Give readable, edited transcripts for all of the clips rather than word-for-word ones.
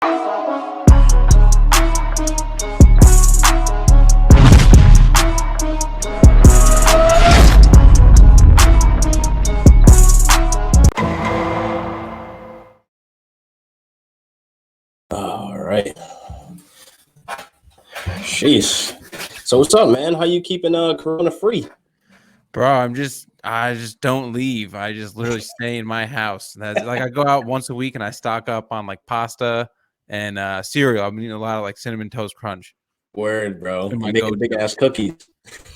All right. Sheesh. So what's up, man? How you keeping Corona free? Bro, I just don't leave. I just literally stay in my house. That's like I go out once a week and I stock up on like pasta and cereal. I'm eating a lot of like cinnamon toast crunch. Word, bro. And my You making big ass cookies.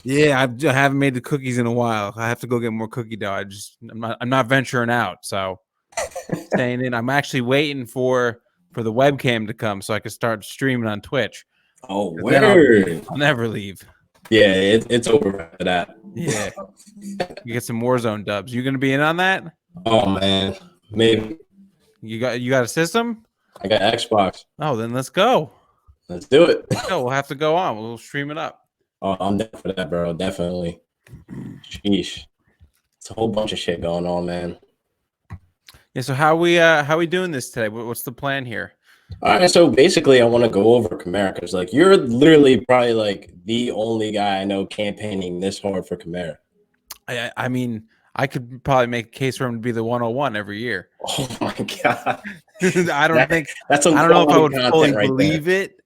Yeah, I haven't made the cookies in a while. I have to go get more cookie dough. I'm not venturing out, so staying in. I'm actually waiting for the webcam to come so I can start streaming on Twitch. Oh, word. I'll never leave. Yeah, it's over after that. Yeah. You get some Warzone dubs. You gonna be in on that? Oh man, maybe. You got a system? I got Xbox. Oh, then let's go. Let's do it. No, we'll have to go on. We'll stream it up. Oh, I'm down for that, bro. Definitely. Sheesh. It's a whole bunch of shit going on, man. Yeah, so how we doing this today? What's the plan here? All right, so basically I want to go over Kamara because like you're literally probably like the only guy I know campaigning this hard for Kamara. I mean, I could probably make a case for him to be the 101 every year. Oh my god. I don't know if I would fully believe it,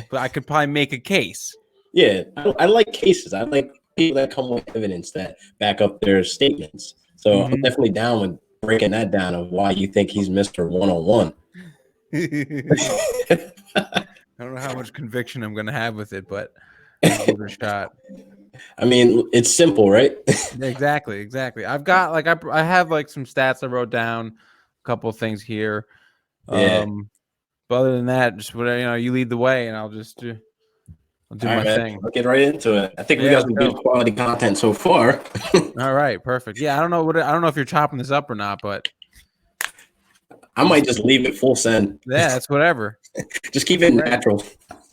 but I could probably make a case. Yeah, I like cases. I like people that come with evidence that back up their statements. So I'm definitely down with breaking that down of why you think he's Mr. 101. I don't know how much conviction I'm going to have with it, but I'll give it a shot. I mean, it's simple, right? Exactly. I've got like I have like some stats I wrote down, a couple of things here. Yeah. But other than that, just whatever, you lead the way, and I'll do my thing. I'll get right into it. I think we got some good quality content so far. All right, perfect. Yeah, I don't know if you're chopping this up or not, but I might just leave it full send. Yeah, that's whatever. Just keep it natural.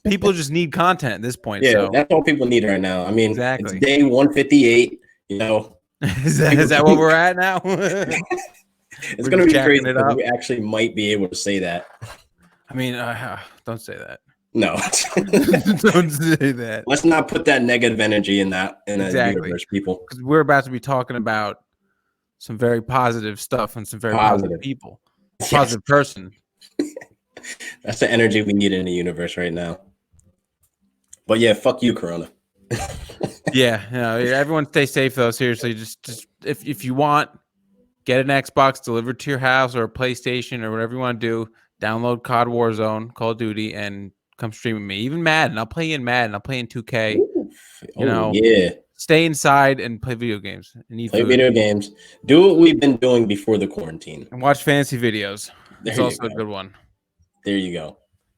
People just need content at this point. Yeah, so. That's all people need right now. I mean, exactly. It's day 158. Is that what we're at now? It's going to be crazy. We actually might be able to say that. I mean, don't say that. No, don't say that. Let's not put that negative energy in that universe, people. Because we're about to be talking about some very positive stuff and some very positive people. Positive person. That's the energy we need in the universe right now. But yeah, fuck you, Corona. Yeah, everyone stay safe though. Seriously, just if you want, get an Xbox delivered to your house or a PlayStation or whatever you want to do. Download COD Warzone, Call of Duty, and come stream with me. Even Madden, I'll play in Madden. I'll play in 2K. Yeah. Stay inside and play video games. And play video games. Do what we've been doing before the quarantine. And watch fantasy videos. It's also a good one. There you go.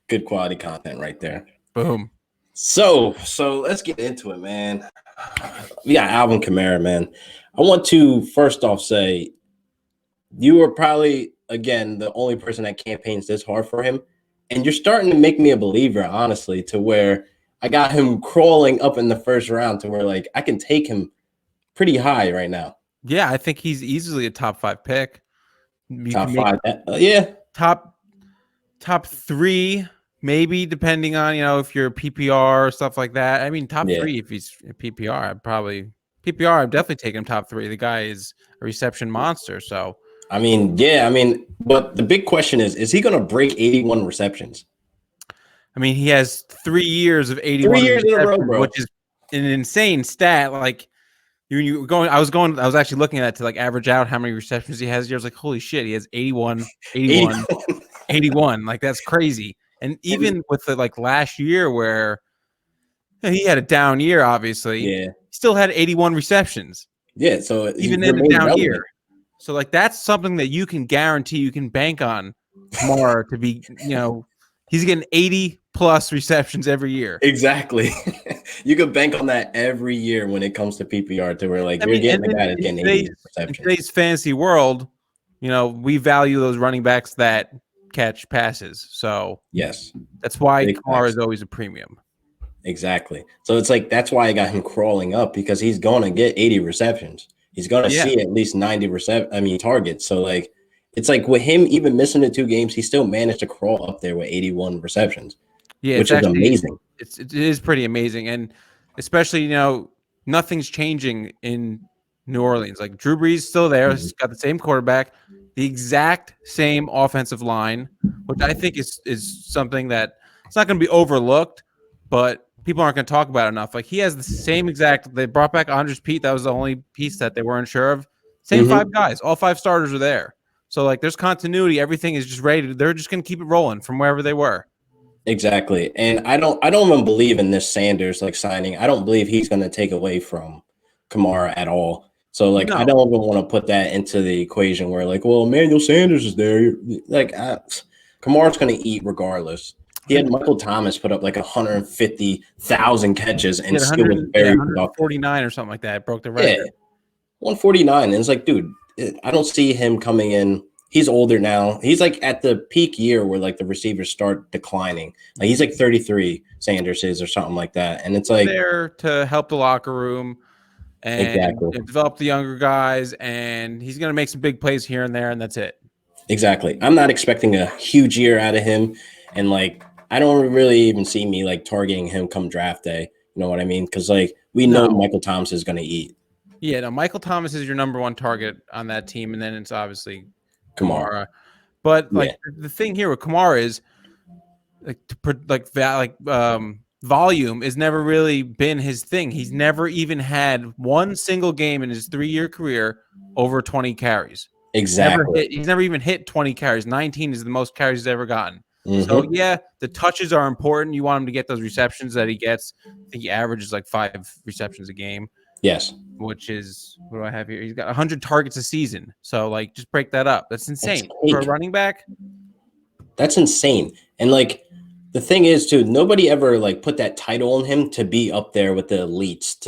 Good quality content right there. Boom. So let's get into it, man. We got Alvin Kamara, man. I want to first off say you are probably, again, the only person that campaigns this hard for him. And you're starting to make me a believer, honestly, to where I got him crawling up in the first round to where, like, I can take him pretty high right now. Yeah, I think he's easily a top 5 pick. Top 5, yeah. Top 3, maybe, depending on, if you're PPR or stuff like that. I mean, top 3 if he's a PPR. I'd definitely take him top 3. The guy is a reception monster, so. I mean, but the big question is he going to break 81 receptions? I mean, he has 3 years of 81 3 years in a row, bro. Which is an insane stat. Like, I was actually looking at that to like average out how many receptions he has. I was like, holy shit, he has 81. 81. Like, that's crazy. And even with the like last year where he had a down year, obviously, he still had 81 recepes. Yeah, so even in a down year. So like that's something that you can guarantee, you can bank on tomorrow to be, he's getting 80 plus receptions every year. Exactly. You could bank on that every year when it comes to PPR to where like you're getting the guy that's getting 80 receptions. In today's fantasy world, we value those running backs that catch passes. So yes, that's why Kamara is always a premium. Exactly. So it's like that's why I got him crawling up because he's going to get 80 receptions. He's going to see at least 90 targets. So like It's like with him even missing the 2 games, he still managed to crawl up there with 81 receptions, Yeah, which it's is actually amazing. it is pretty amazing, and especially nothing's changing in New Orleans. Like Drew Brees is still there. He's got the same quarterback, the exact same offensive line, which I think is something that it's not going to be overlooked, but people aren't going to talk about it enough. Like he has the same exact. They brought back Andres Pete. That was the only piece that they weren't sure of. Same 5 guys. All 5 starters are there. So like there's continuity. Everything is just ready. They're just going to keep it rolling from wherever they were. Exactly. And I don't even believe in this Sanders like signing. I don't believe he's going to take away from Kamara at all. So like I don't even want to put that into the equation where like, well, Emmanuel Sanders is there. Like Kamara's going to eat regardless. He had Michael Thomas put up like 150,000 catches and still was very productive. 149 or something like that. Broke the record. Yeah, 149. And it's like, dude, I don't see him coming in. He's older now. He's like at the peak year where like the receivers start declining. Like he's like 33, Sanders is, or something like that. And it's like there to help the locker room and develop the younger guys, and he's going to make some big plays here and there, and that's it. Exactly. I'm not expecting a huge year out of him, and like I don't really even see me like targeting him come draft day. You know what I mean? Because like we know Michael Thomas is going to eat. Yeah, no, Michael Thomas is your number 1 target on that team, and then it's obviously Kamara. But like the thing here with Kamara is volume has never really been his thing. He's never even had one single game in his 3-year career over 20 carries. Exactly. He's never even hit 20 carries. 19 is the most carries he's ever gotten. So yeah, the touches are important. You want him to get those receptions that he gets. I think he averages like 5 receptions a game. Yes. Which is, what do I have here? He's got 100 targets a season. So like, just break that up. That's insane for a running back. That's insane. And like the thing is too, nobody ever like put that title on him to be up there with the elites,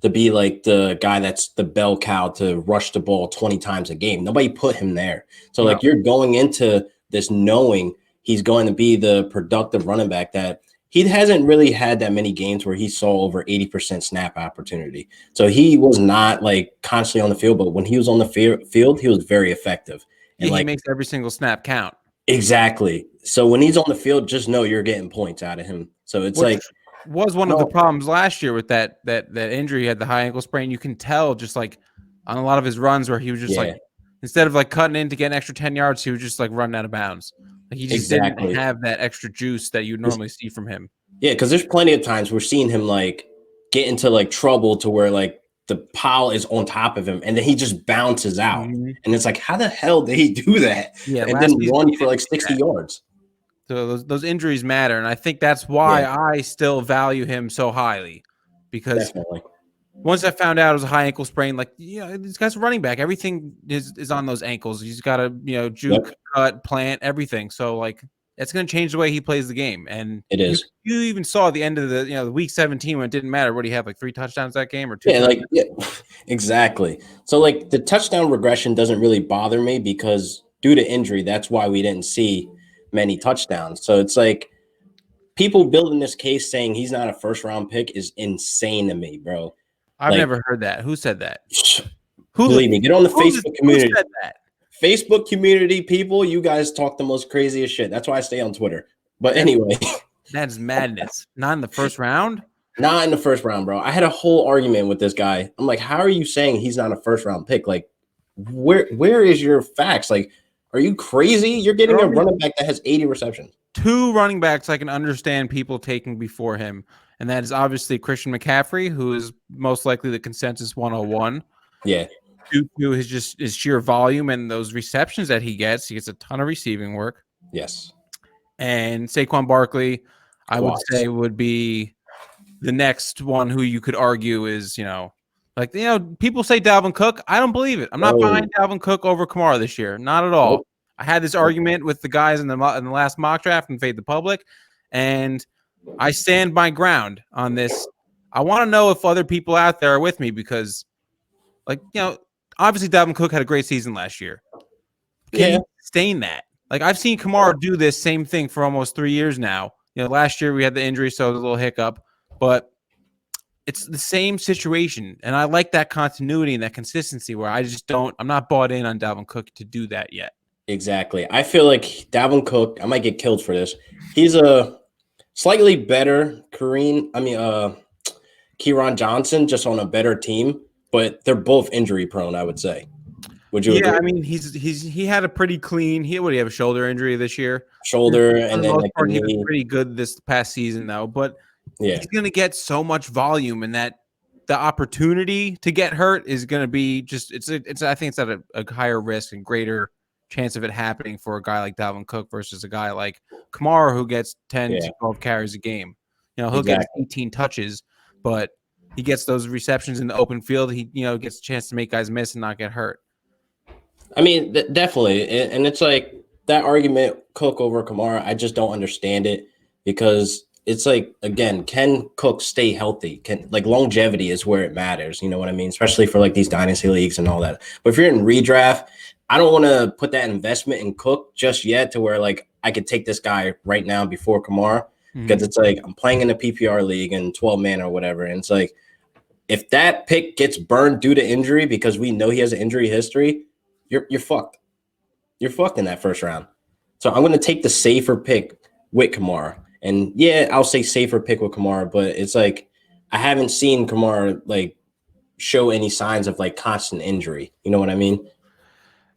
to be like the guy that's the bell cow to rush the ball 20 times a game. Nobody put him there. So like you're going into this knowing he's going to be the productive running back that he hasn't really had that many games where he saw over 80% snap opportunity. So he was not like constantly on the field, but when he was on the field, he was very effective. And he makes every single snap count. Exactly. So when he's on the field, just know you're getting points out of him. So it's was one of the problems last year with that injury. He had the high ankle sprain. You can tell just like on a lot of his runs where he was just like, instead of like cutting in to get an extra 10 yards, he was just like running out of bounds. Like he just didn't have that extra juice that you normally see from him. Yeah, because there's plenty of times we're seeing him like get into like trouble to where like the pile is on top of him and then he just bounces out. And it's like, how the hell did he do that? Yeah, and then run for like 60 yards. So those injuries matter. And I think that's why I still value him so highly, because once I found out it was a high ankle sprain, like, this guy's a running back. Everything is on those ankles. He's got to, juke, cut, plant, everything. So like, it's going to change the way he plays the game. And it is. You even saw at the end of the week 17 when it didn't matter. What do you have, like 3 touchdowns that game or 2? Exactly. So like the touchdown regression doesn't really bother me because due to injury, that's why we didn't see many touchdowns. So it's like people building this case saying he's not a first round pick is insane to me, bro. I've never heard that. Who said that? Believe me, get on the Facebook community. Who said that? Facebook community people, you guys talk the most craziest shit. That's why I stay on Twitter. But anyway, that's madness. Not in the first round? Not in the first round, bro. I had a whole argument with this guy. I'm like, how are you saying he's not a first round pick? Like, where is your facts? Like, are you crazy? You're getting a running back that has 80 receptions. 2 running backs I can understand people taking before him, and that is obviously Christian McCaffrey, who is most likely the consensus 101. Yeah. Due to his sheer volume and those receptions that he gets a ton of receiving work. Yes. And Saquon Barkley, I would say, would be the next one who you could argue is, people say Dalvin Cook. I don't believe it. I'm not buying Dalvin Cook over Kamara this year. Not at all. Nope. I had this argument with the guys in the last mock draft and Fade the Public, and I stand my ground on this. I want to know if other people out there are with me because, obviously Dalvin Cook had a great season last year. Can you sustain that? Like, I've seen Kamara do this same thing for almost 3 years now. Last year we had the injury, so it was a little hiccup, but it's the same situation. And I like that continuity and that consistency where I'm not bought in on Dalvin Cook to do that yet. Exactly. I feel like Dalvin Cook, I might get killed for this. He's a slightly better Kieran Johnson, just on a better team, but they're both injury prone, I would say. Would you Yeah, agree? I mean, he had a pretty clean. What do you have, a shoulder injury this year? Shoulder For and the then most like the part, he was knee. pretty good this past season, though. But Yeah. he's going to get so much volume, and that the opportunity to get hurt is going to be just it's. I think it's at a higher risk and greater chance of it happening for a guy like Dalvin Cook versus a guy like Kamara who gets 10 Yeah. to 12 carries a game. He'll get Exactly. 18 touches, but he gets those receptions in the open field. He gets a chance to make guys miss and not get hurt. I mean, definitely. And it's like that argument, Cook over Kamara, I just don't understand it because it's like, again, can Cook stay healthy? Can like longevity is where it matters. You know what I mean? Especially for like these dynasty leagues and all that. But if you're in redraft, I don't want to put that investment in Cook just yet to where like I could take this guy right now before Kamara because it's like I'm playing in a PPR league and 12 man or whatever. And it's like, if that pick gets burned due to injury because we know he has an injury history, you're fucked. You're fucked in that first round. So I'm going to take the safer pick with Kamara. And yeah, I'll say safer pick with Kamara, but it's like I haven't seen Kamara like show any signs of like constant injury. You know what I mean?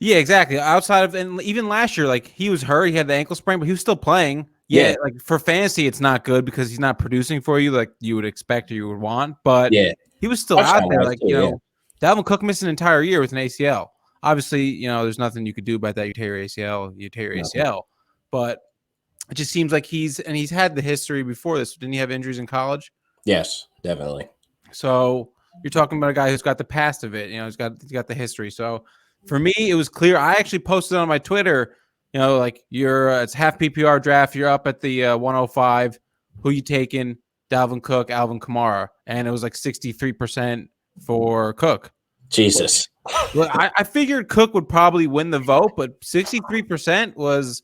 Yeah, exactly. Outside of, and even last year, like he was hurt, he had the ankle sprain, but he was still playing. Yeah, like for fantasy, it's not good because he's not producing for you like you would expect or you would want. But yeah, he was still out there. Like too, Dalvin Cook missed an entire year with an ACL. Obviously, there's nothing you could do about that. You tear your ACL, you tear your ACL. But it just seems like he's had the history before this. Didn't he have injuries in college? Yes, definitely. So you're talking about a guy who's got the past of it. He's got the history. So for me, it was clear. I actually posted on my Twitter. Like it's half PPR draft. You're up at the 105. Who you taking? Dalvin Cook, Alvin Kamara, and it was like 63% for Cook. Jesus. Well, I figured Cook would probably win the vote, but 63% was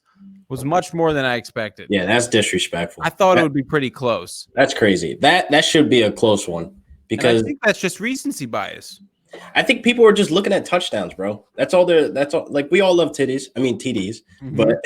much more than I expected. Yeah, that's disrespectful. I thought it would be pretty close. That's crazy. That should be a close one because I think that's just recency bias. I think people are just looking at touchdowns, bro. That's all. Like we all love TDs, but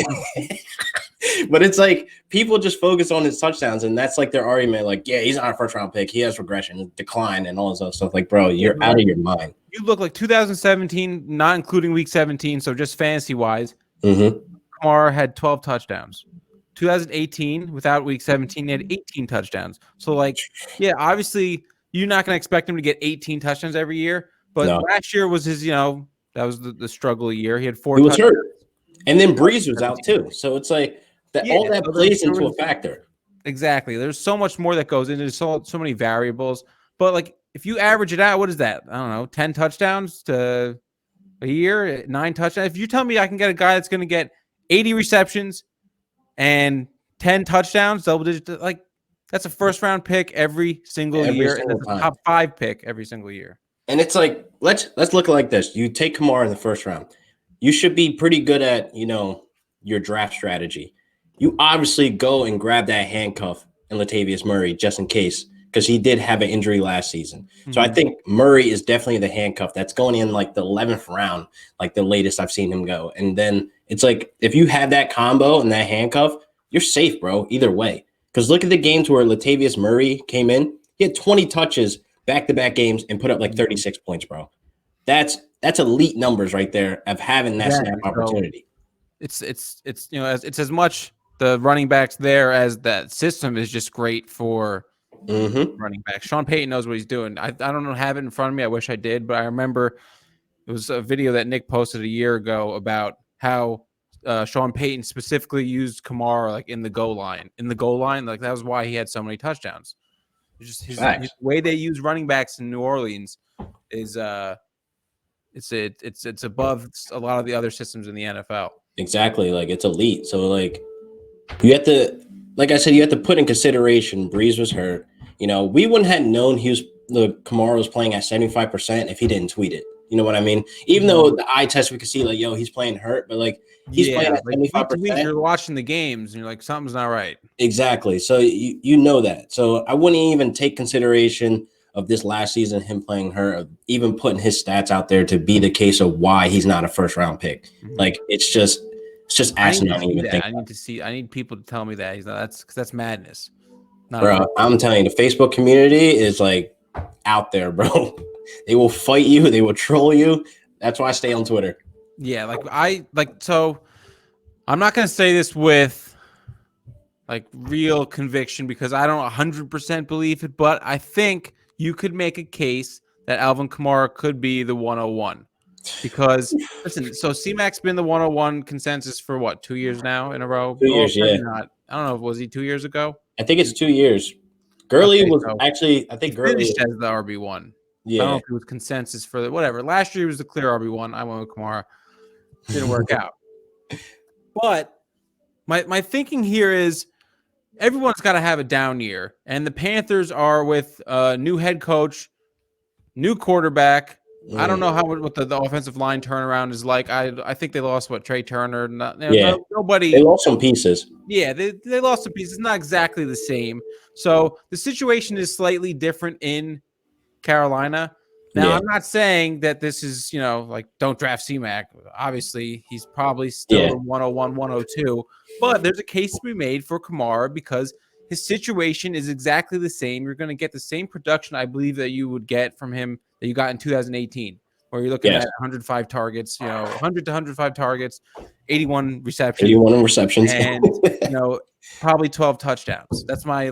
but it's like people just focus on his touchdowns, and that's like their argument. Like, yeah, he's not a first round pick. He has regression, decline, and all this other stuff. Like, bro, you're out of your mind. You look like 2017, not including week 17, so just fantasy wise. Kamara had 12 touchdowns. 2018, without week 17, he had 18 touchdowns. So, like, yeah, obviously you're not going to expect him to get 18 touchdowns every year. But last year was his, that was the struggle year. He had 4 touchdowns. He was hurt. And then Breeze was out too. So it's like all that plays into a factor. Exactly. There's so much more that goes into so many variables. But like if you average it out, what is that? I don't know, 10 touchdowns to a year, 9 touchdowns. If you tell me I can get a guy that's going to get 80 receptions and 10 touchdowns, double digit, like that's a first round pick every single year, and it's a top 5 pick every single year. And it's like let's look like this. You take Kamara in the first round. You should be pretty good at your draft strategy. You obviously go and grab that handcuff in Latavius Murray just in case, because he did have an injury last season. So I think Murray is definitely the handcuff that's going in like the 11th round, like the latest I've seen him go. And then it's like if you have that combo and that handcuff, you're safe, bro, either way. Because look at the games where Latavius Murray came in. He had 20 touches back-to-back games and put up like 36 points, bro. That's elite numbers right there of having that snap opportunity. It's it's as much the running backs there as that system is just great for running backs. Sean Payton knows what he's doing. I don't have it in front of me. I wish I did, but I remember it was a video that Nick posted a year ago about how Sean Payton specifically used Kamara like in the goal line. Like that was why he had so many touchdowns. It's just his way they use running backs in New Orleans is it's above a lot of the other systems in the NFL. Exactly, like it's elite. So like you have to, like I said, you have to put in consideration Breeze was hurt. We wouldn't have known Kamara was playing at 75% if he didn't tweet it. You know what I mean? Even though the eye test we could see like, yo, he's playing hurt, but like he's playing at 75%. You're watching the games and you're like, something's not right. Exactly. So you know that. So I wouldn't even take consideration of this last season, him playing hurt, even putting his stats out there to be the case of why he's not a first round pick. Like it's just It's just I need to asinine to see even that. think. I need people to tell me that. That's because that's madness. Not Bro, I'm telling you, the Facebook community is like out there, bro. They will fight you. They will troll you. That's why I stay on Twitter. Yeah, so I'm not gonna say this with like real conviction because I don't 100% believe it, but I think you could make a case that Alvin Kamara could be the 101 because listen, so C-Mac's been the 101 consensus for what, 2 years now in a row? 2 years, Maybe yeah. not. I don't know. Was he 2 years ago? I think it's 2 years. Gurley Okay, was so actually, I he think Gurley, finished as the RB1. I don't know yeah. if it was consensus for the whatever. Last year he was the clear RB1. I went with Kamara. Didn't work out. But my thinking here is everyone's got to have a down year, and the Panthers are with a new head coach, new quarterback. I don't know what the offensive line turnaround is like. I think they lost Trey Turner. Nobody. They lost some pieces. Yeah, they lost some pieces. It's not exactly the same. So the situation is slightly different in Carolina. Now, Yeah. I'm not saying that this is, like don't draft C-Mac. Obviously, he's probably still the 101, 102. But there's a case to be made for Kamara because his situation is exactly the same. You're going to get the same production, I believe, that you would get from him that you got in 2018, where you're looking at 105 targets, 100 to 105 targets, 81 receptions. 81 receptions. And, probably 12 touchdowns. That's my,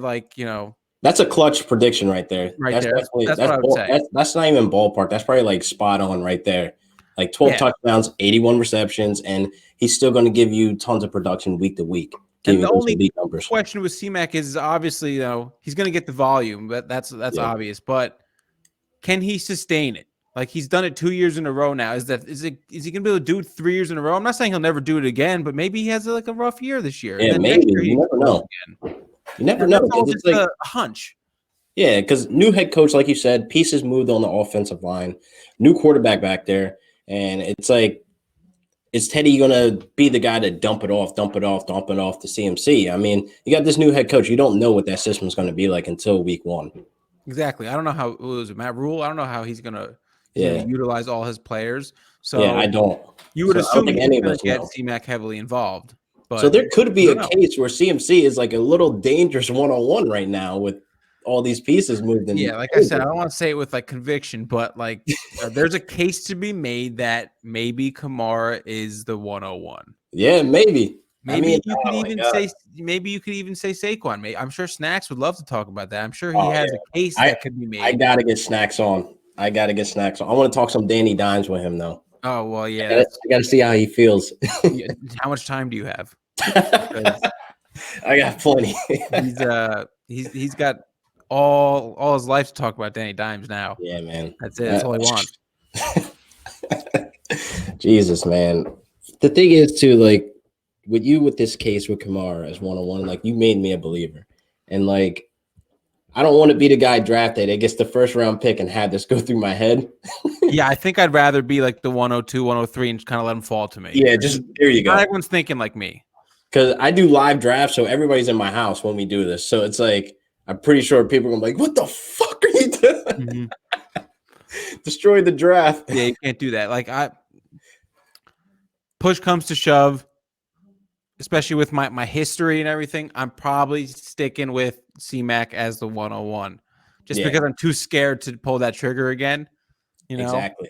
That's a clutch prediction right there. Right there. That's what I would say. That's not even ballpark. That's probably like spot on right there. Like 12 touchdowns, 81 receptions, and he's still going to give you tons of production week to week. And the only question with C-Mac is obviously, he's going to get the volume, but that's obvious. But can he sustain it? Like he's done it 2 years in a row now. Is he going to be able to do it 3 years in a row? I'm not saying he'll never do it again, but maybe he has like a rough year this year. Yeah, maybe. You never know. You never know. It's just like a hunch. Yeah, because new head coach, like you said, pieces moved on the offensive line, new quarterback back there, and it's like, is Teddy going to be the guy to dump it off to CMC? I mean, you got this new head coach. You don't know what that system is going to be like until week one. Exactly. I don't know how it was Matt Rule. I don't know how he's going to utilize all his players. So yeah, I don't. You would assume any of us get C-Mac heavily involved. But so there could be a case where CMC is like a little dangerous one-on-one right now with all these pieces moved in. Yeah, like I said, I don't want to say it with like conviction, but like there's a case to be made that maybe Kamara is the 101. Yeah, maybe. Maybe you could even say Saquon. I'm sure Snacks would love to talk about that. I'm sure he has a case that could be made. I gotta get Snacks on. I want to talk some Danny Dimes with him thow. Oh well, yeah. I gotta see how he feels. How much time do you have? I got plenty. He's got all his life to talk about Danny Dimes now. Yeah, man. That's it. That's all he wants. Jesus, man. The thing is, too, like, with this case with Kamara as 101, like, you made me a believer. And, like, I don't want to be the guy drafted that gets the first round pick and have this go through my head. Yeah, I think I'd rather be like the 102, 103 and just kind of let them fall to me. Yeah, just there you go. Not everyone's thinking like me. Because I do live drafts, so everybody's in my house when we do this. So it's like, I'm pretty sure people are going to be like, what the fuck are you doing? Mm-hmm. Destroy the draft. Yeah, you can't do that. Like, push comes to shove, especially with my history and everything, I'm probably sticking with C-Mac as the 101 just because I'm too scared to pull that trigger again. Exactly.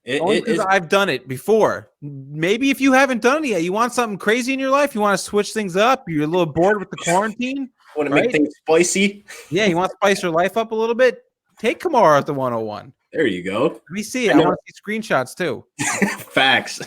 I've done it before. Maybe if you haven't done it yet, you want something crazy in your life, you want to switch things up, you're a little bored with the quarantine. Want to make things spicy? Yeah, you want to spice your life up a little bit? Take Kamara at the 101. There you go. Let me see it. I want to see screenshots too. Facts.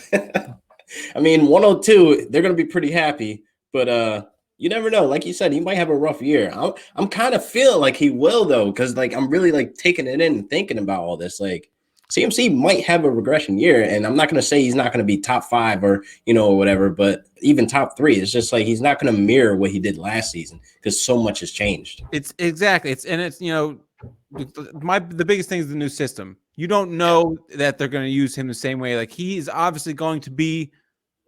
I mean, 102, they're going to be pretty happy, but you never know. Like you said, he might have a rough year. I'm kind of feeling like he will, though, because like I'm really like taking it in and thinking about all this. Like CMC might have a regression year, and I'm not going to say he's not going to be top 5 or or whatever, but even top 3. It's just like he's not going to mirror what he did last season because so much has changed. It's exactly. The biggest thing is the new system. You don't know that they're going to use him the same way. Like he is obviously going to be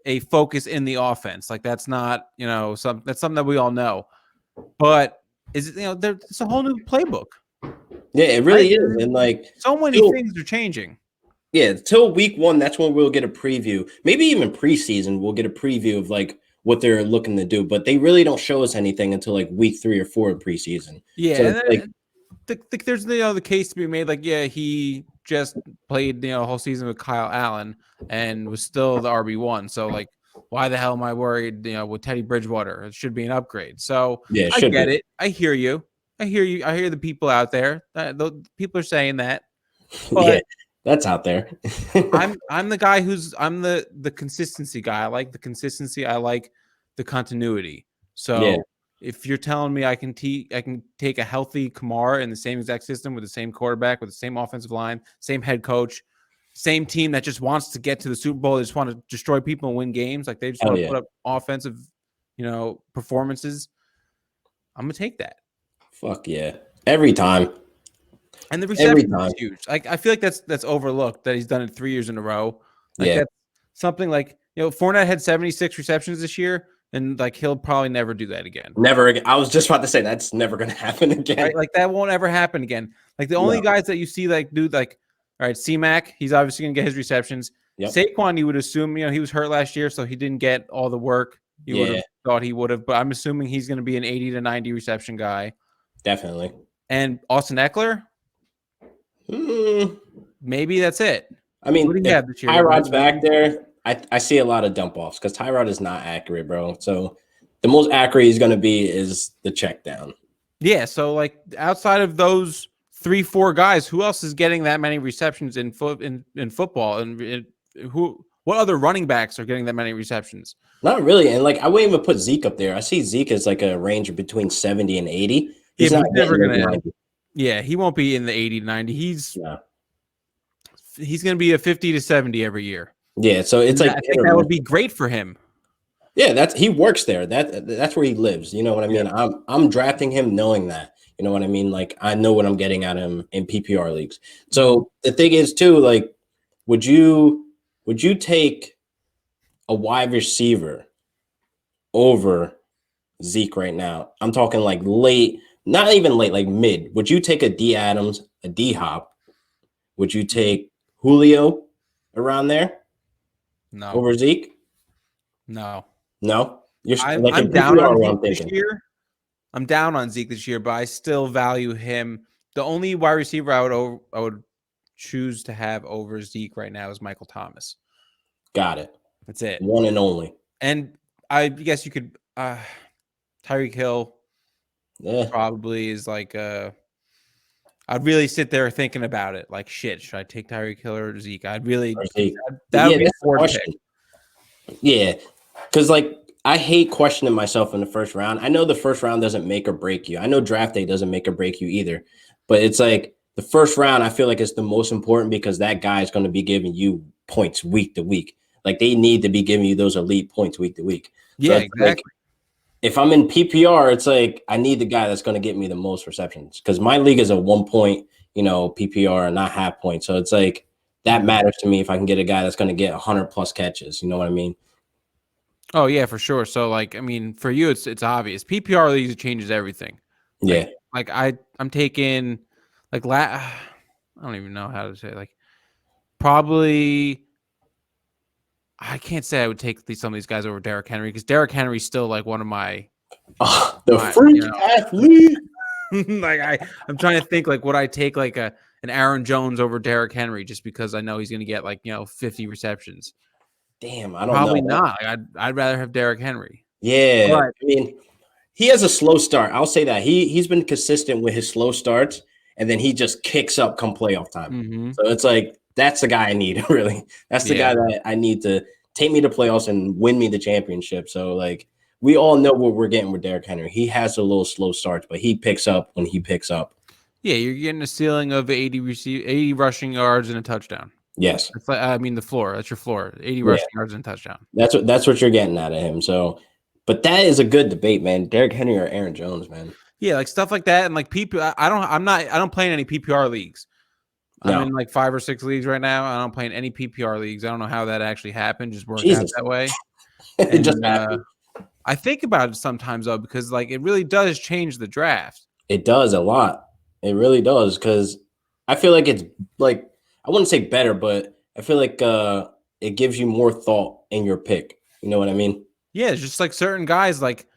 a focus in the offense. Like that's not, that's something that we all know. But is it, it's a whole new playbook. Yeah, it really is. And like so many things are changing. Yeah, till week 1, that's when we'll get a preview. Maybe even preseason, we'll get a preview of like what they're looking to do. But they really don't show us anything until like week 3 or 4 of preseason. Yeah, So and it's like, then, there's the case to be made. Like, yeah, he just played a whole season with Kyle Allen and was still the RB1. So like, why the hell am I worried? With Teddy Bridgewater, it should be an upgrade. So yeah, it I should get be. it. I hear you. I hear you. I hear the people out there. The people are saying that, Yeah, but that's out there. I'm the guy I'm the consistency guy. I like the consistency. I like the continuity. Yeah. So if you're telling me I can take a healthy Kamara in the same exact system with the same quarterback, with the same offensive line, same head coach, same team that just wants to get to the Super Bowl, they just want to destroy people and win games, like they just want to put up offensive, performances, I'm gonna take that. Fuck yeah. Every time. And the Every reception time. is huge. Like, I feel like that's overlooked that he's done it 3 years in a row. Like, Yeah. that's something like, Fournette had 76 receptions this year, and like he'll probably never do that again. Never again. I was just about to say that's never going to happen again. Right? Like, that won't ever happen again. Like, the only guys that you see like do like, all right, C-Mac, he's obviously gonna get his receptions. Yep. Saquon, you would assume, he was hurt last year, so he didn't get all the work you would have thought he would have. But I'm assuming he's going to be an 80 to 90 reception guy. Definitely. And Austin Eckler, maybe that's it. I mean, if Tyrod's back there, I see a lot of dump offs because Tyrod is not accurate, bro. So the most accurate he's going to be is the check down. Yeah. So like outside of those 3-4 guys, who else is getting that many receptions in football? And what other running backs are getting that many receptions? Not really. And like, I wouldn't even put Zeke up there. I see Zeke as like a range between 70 and 80. He's not never going to. Yeah, he won't be in the 80 to 90. He's going to be a 50 to 70 every year. Yeah, so it's like I think that would be great for him. Yeah, he works there. That's where he lives. You know what I mean? Yeah. I'm drafting him knowing that. You know what I mean? Like, I know what I'm getting at him in PPR leagues. So the thing is too, like, would you take a wide receiver over Zeke right now? I'm talking like late, not even late, like mid. Would you take a D Adams, a D Hop? Would you take Julio around there? No. Over Zeke? No. I'm down on Zeke this year. I'm down on Zeke this year, but I still value him. The only wide receiver I would choose to have over Zeke right now is Michael Thomas. Got it. That's it. One and only. And I guess you could Tyreek Hill probably is like I'd really sit there thinking about it. Like, shit, should I take Tyreek Hill or Zeke? I'd really that would be a fourth pick. Yeah. Because like I hate questioning myself in the first round. I know the first round doesn't make or break you. I know draft day doesn't make or break you either. But it's like the first round, I feel like it's the most important because that guy is going to be giving you points week to week. Like they need to be giving you those elite points week to week. Yeah, so exactly. Like, if I'm in PPR, it's like I need the guy that's going to get me the most receptions because my league is a 1 point, PPR and not half point. So it's like that matters to me if I can get a guy that's going to get 100 plus catches. You know what I mean? Oh yeah, for sure. So like, I mean, for you, it's obvious. PPR leagues, it changes everything. Yeah. Like I'm taking like I don't even know how to say it. Like probably. I can't say I would take some of these guys over Derrick Henry because Derrick Henry's still like one of my freak athlete. Like I'm trying to think like would I take like an Aaron Jones over Derrick Henry just because I know he's going to get like 50 receptions. Damn, I don't Probably know. Not. Like, I'd rather have Derrick Henry. Yeah, but, I mean, he has a slow start. I'll say that he's been consistent with his slow starts, and then he just kicks up come playoff time. Mm-hmm. So it's like. That's the guy I need, really. That's the guy that I need to take me to playoffs and win me the championship. So, like, we all know what we're getting with Derrick Henry. He has a little slow starts, but he picks up when he picks up. Yeah, you're getting a ceiling of 80 rushing yards and a touchdown. Yes. The floor. That's your floor. 80 rushing yards and a touchdown. That's what you're getting out of him. So, but that is a good debate, man. Derrick Henry or Aaron Jones, man. Yeah, like stuff like that. And like I don't play in any PPR leagues. No. I'm in like 5 or 6 leagues right now. I don't play in any PPR leagues. I don't know how that actually happened. Just worked out that way. It just happened. I think about it sometimes though, because like it really does change the draft. It does a lot. It really does because I feel like it's like I wouldn't say better, but I feel like it gives you more thought in your pick. You know what I mean? Yeah, it's just like certain guys like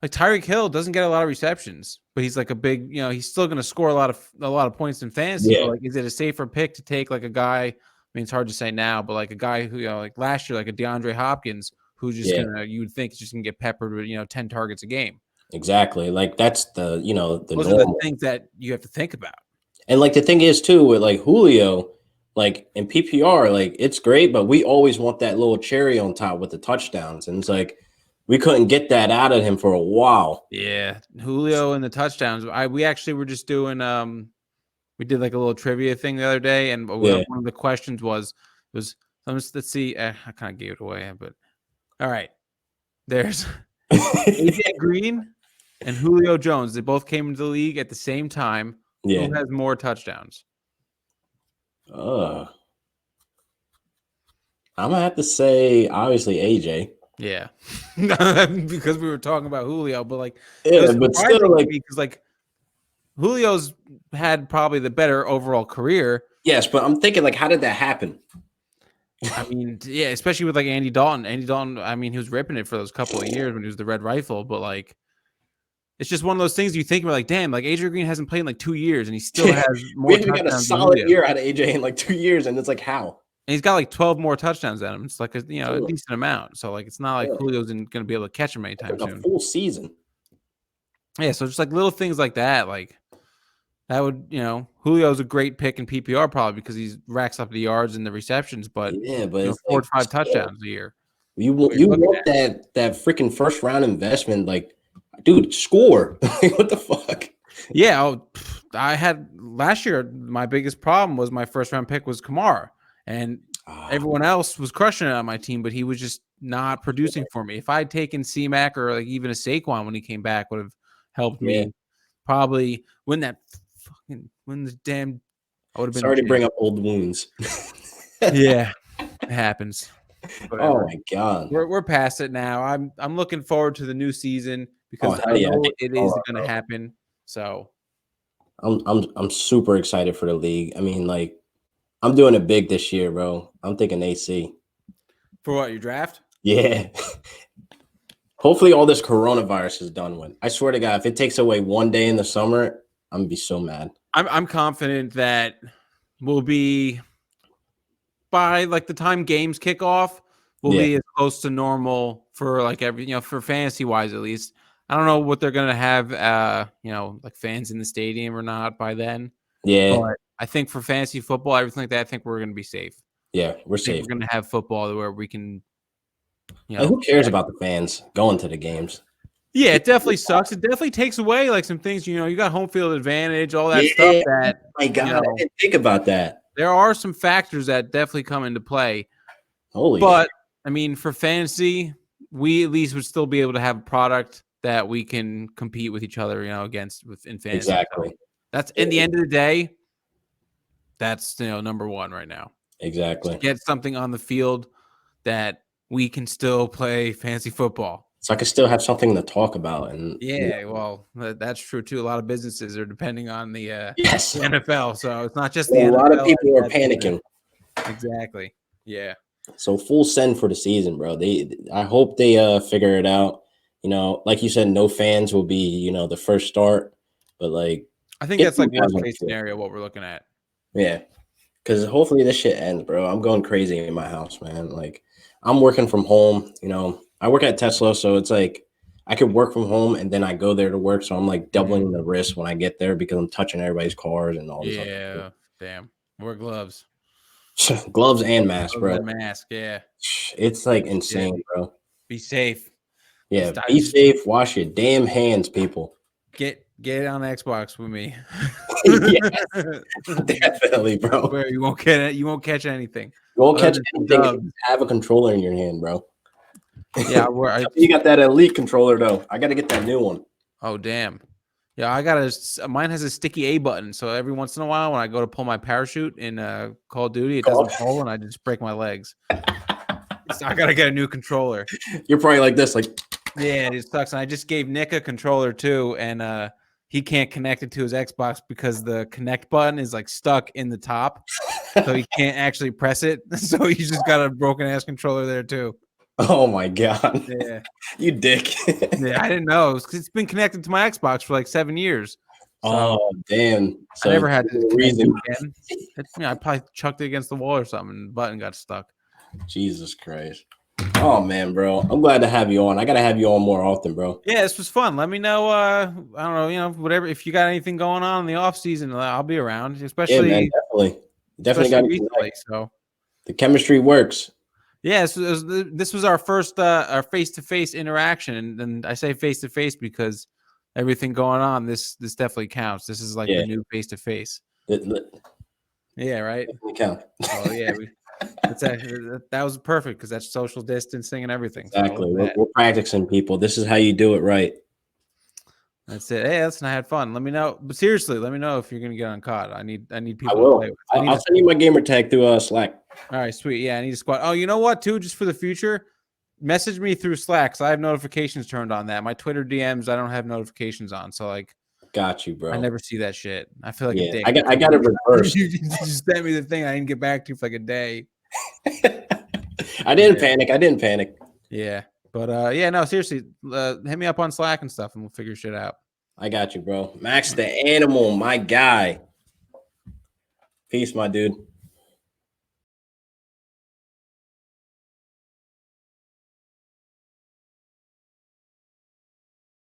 Tyreek Hill doesn't get a lot of receptions, but he's like a big, he's still going to score a lot of points in fantasy. Yeah, But like, is it a safer pick to take like a guy? I mean, it's hard to say now, but like a guy who, like last year, like a DeAndre Hopkins, who's just yeah, you would think is just gonna get peppered with 10 targets a game. exactly. Like that's the Those are the normal. things that you have to think about. And like the thing is too with like Julio, like in PPR, like it's great, but we always want that little cherry on top with the touchdowns, and it's like we couldn't get that out of him for a while. Yeah, Julio and the touchdowns. We actually were just doing we did like a little trivia thing the other day, and Yeah. one of the questions was let's see. I kind of gave it away, but all right. There's AJ Green and Julio Jones. They both came into the league at the same time. Yeah. Who has more touchdowns? I'm gonna have to say obviously AJ. Yeah, because we were talking about Julio, but like, Yeah, but still, like, because like Julio's had probably the better overall career. yes, but I'm thinking like, how did that happen? I mean, yeah, especially with like Andy Dalton. Andy Dalton, I mean, he was ripping it for those couple of years when he was the Red Rifle, but like, it's just one of those things you think about, like, damn, like AJ Green hasn't played in like 2 years, and he still has more. We haven't got a solid year out of AJ in like 2 years, and it's like how? And he's got like 12 more touchdowns than him. It's like a decent amount. So like it's not like Julio's going to be able to catch him anytime soon. A full season. Yeah, so just like little things like that, like that would Julio's a great pick in PPR probably because he racks up the yards and the receptions, but yeah, but it's 4 or 5 touchdowns a year. You want that freaking first round investment, like, dude, score. What the fuck? Yeah, I had last year. My biggest problem was my first round pick was Kamara. And everyone else was crushing it on my team, but he was just not producing for me. If I had taken C-Mac or like even a Saquon when he came back would have helped me probably win the damn. I would have been sorry to bring up old wounds. Yeah, it happens. Whatever. Oh my god, we're past it now. I'm looking forward to the new season because I know it is going to happen. So I'm super excited for the league. I mean, like, I'm doing it big this year, bro. I'm thinking AC. For what, your draft? Yeah. Hopefully all this coronavirus is done with. I swear to God, if it takes away one day in the summer, I'm gonna be so mad. I'm confident that we'll be by like the time games kick off, we'll be as close to normal for like for fantasy wise at least. I don't know what they're gonna have like fans in the stadium or not by then. Yeah. But I think for fantasy football, everything like that, I think we're going to be safe. Yeah, we're safe. We're going to have football where we can, who cares about the fans going to the games? Yeah, it definitely sucks. It definitely takes away like some things. You got home field advantage, all that stuff. That my God, I didn't think about that. There are some factors that definitely come into play. Holy but shit. I mean, for fantasy, we at least would still be able to have a product that we can compete with each other, against in fantasy. Exactly. So that's in the end of the day. That's number one right now. Exactly. Just get something on the field that we can still play fantasy football. So I can still have something to talk about. And well, that's true too. A lot of businesses are depending on the yes. NFL, so it's not just the NFL. A lot of people are panicking. Exactly. Yeah. So full send for the season, bro. I hope they figure it out. Like you said, no fans will be the first start, but like I think that's like worst case scenario what we're looking at. Yeah, because hopefully this shit ends, bro. I'm going crazy in my house, man. Like, I'm working from home. I work at Tesla, so it's like I could work from home and then I go there to work. So I'm like doubling the risk when I get there because I'm touching everybody's cars and all this. Yeah, damn. Wear gloves. Gloves and mask, bro. And mask, yeah. It's like insane, bro. Be safe. Yeah, be safe. Wash your damn hands, people. Get on Xbox with me. Yes, definitely, bro. Where you won't get it. You won't catch anything. You won't catch anything if you have a controller in your hand, bro. Yeah, you got that elite controller though. I got to get that new one. Oh damn. Yeah, I got mine has a sticky A button, so every once in a while when I go to pull my parachute in Call of Duty, it doesn't pull and I just break my legs. So I gotta get a new controller. You're probably like this, like. Yeah, it sucks. And I just gave Nick a controller too, and he can't connect it to his Xbox because the connect button is like stuck in the top. so he can't actually press it. So he's just got a broken ass controller there too. Oh my god. Yeah. You dick. Yeah, I didn't know. It's been connected to my Xbox for like 7 years. So Oh damn. So I never had to connect reason. it again. I probably chucked it against the wall or something and the button got stuck. Jesus Christ. Oh man, bro. I'm glad to have you on. I gotta have you on more often, bro. Yeah, this was fun. Let me know. I don't know, whatever. If you got anything going on in the off season, I'll be around. Especially, yeah, man, definitely got recently. So the chemistry works. yeah, this was our first our face-to-face interaction, and I say face-to-face because everything going on. This definitely counts. This is like the new face-to-face. Yeah, right. Count. Oh yeah, that was perfect because that's social distancing and everything. Exactly. So We're practicing, people. This is how you do it right. That's it. Hey, listen, I had fun. Let me know. But seriously, let me know if you're gonna get on COD. I need people. I will. To play with. I'll send you my gamer tag through Slack. All right, sweet. Yeah, I need a squad. Oh, you know what? Too, just for the future, message me through Slack. So I have notifications turned on. That my Twitter DMs, I don't have notifications on. So like, got you, bro. I never see that shit. I feel like a dick. I got it reversed. You just sent me the thing. I didn't get back to you for like a day. I didn't panic. Yeah, but yeah, no, seriously, hit me up on Slack and stuff, and we'll figure shit out. I got you, bro. Max the Animal, my guy. Peace, my dude.